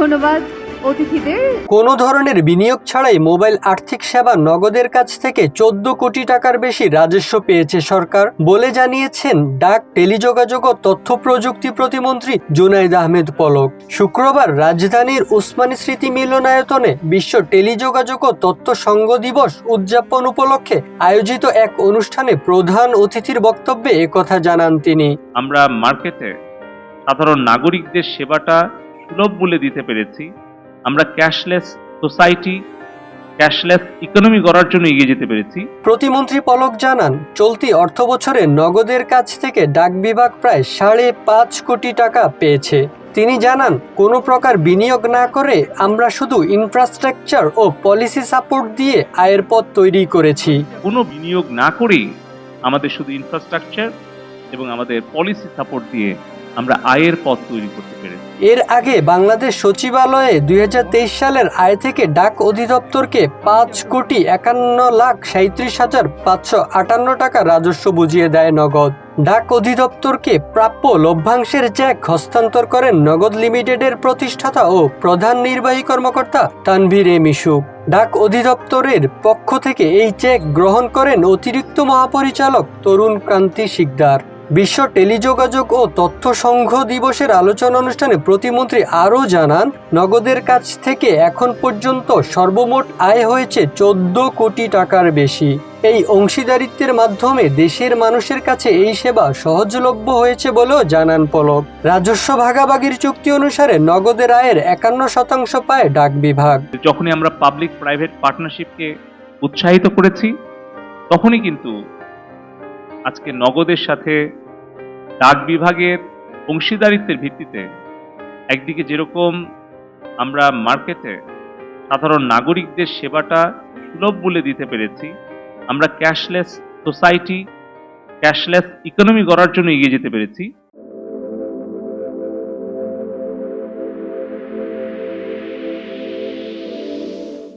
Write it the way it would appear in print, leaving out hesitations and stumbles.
ধন্যবাদ অতিথিদের। কোনো ধরনের বিনিয়োগ ছাড়াই মোবাইল আর্থিক সেবা নগদের কাছ থেকে 14 কোটি টাকার বেশি রাজস্ব পেয়েছে সরকার বলে জানিয়েছেন ডাক, টেলিযোগাযোগ ও তথ্য প্রযুক্তি প্রতিমন্ত্রী জুনাইদ আহমেদ পলক। শুক্রবার রাজধানীর উসমানী স্মৃতি মিলনায়তনে বিশ্ব টেলিযোগাযোগ ও তথ্য সংঘ দিবস উদযাপন উপলক্ষে আয়োজিত এক অনুষ্ঠানে প্রধান অতিথির বক্তব্যে একথা জানান তিনি। আমরা মার্কেটে সাধারণ নাগরিকদের সেবাটা সুলভ মূল্যে দিতে পেরেছি। আমরা ক্যাশলেস সোসাইটি, ক্যাশলেস ইকোনমি গড়ার জন্য এগিয়ে যেতে পেরেছি। প্রতিমন্ত্রী পলক জানান, চলতি অর্থ বছরে নগদের কাছ থেকে ডাক বিভাগ প্রায় 5.5 কোটি টাকা পেয়েছে। তিনি জানান, কোনো প্রকার বিনিয়োগ না করে আমরা শুধু ইনফ্রাস্ট্রাকচার ও পলিসি সাপোর্ট দিয়ে আয়ের পথ তৈরি করেছি। কোনো বিনিয়োগ না করেই আমাদের শুধু ইনফ্রাস্ট্রাকচার এবং আমাদের পলিসি সাপোর্ট দিয়ে আমরা আয়ের পথ তৈরি করতে পেরেছি। এর আগে বাংলাদেশ সচিবালয়ে 2023 সালের আয় থেকে ডাক অধিদপ্তরকে 5,51,37,558 টাকা রাজস্ব বুঝিয়ে দেয় নগদ। ডাক অধিদপ্তরকে প্রাপ্য লভ্যাংশের চেক হস্তান্তর করেন নগদ লিমিটেডের প্রতিষ্ঠাতা ও প্রধান নির্বাহী কর্মকর্তা তানভীর মিশুক। ডাক অধিদপ্তরের পক্ষ থেকে এই চেক গ্রহণ করেন অতিরিক্ত মহাপরিচালক তরুণ কান্তি শিকদার। বিশ্ব টেলিযোগাযোগ ও তথ্য সংঘ দিবসের আলোচনা অনুষ্ঠানে প্রতিমন্ত্রী আরও জানান, নগদের কাছ থেকে এখন পর্যন্ত সর্বমোট আয় হয়েছে 14 কোটি টাকার বেশি। এই অংশীদারিত্বের মাধ্যমে দেশের মানুষের কাছে এই সেবা সহজলভ্য হয়েছে বলেও জানান পলক। রাজস্ব ভাগাভাগির চুক্তি অনুসারে নগদের আয়ের 51% পায় ডাক বিভাগ। যখনই আমরা পাবলিক প্রাইভেট পার্টনারশিপকে উৎসাহিত করেছি, তখনই কিন্তু আজকে নগদের সাথে ডাক বিভাগের অংশীদারিত্বের ভিত্তিতে একদিকে যেরকম আমরা মার্কেটে সাধারণ নাগরিকদের সেবাটা সুলভ মূল্যে দিতে পেরেছি, আমরা ক্যাশলেস সোসাইটি, ক্যাশলেস ইকোনমি গড়ার জন্য এগিয়ে যেতে পেরেছি।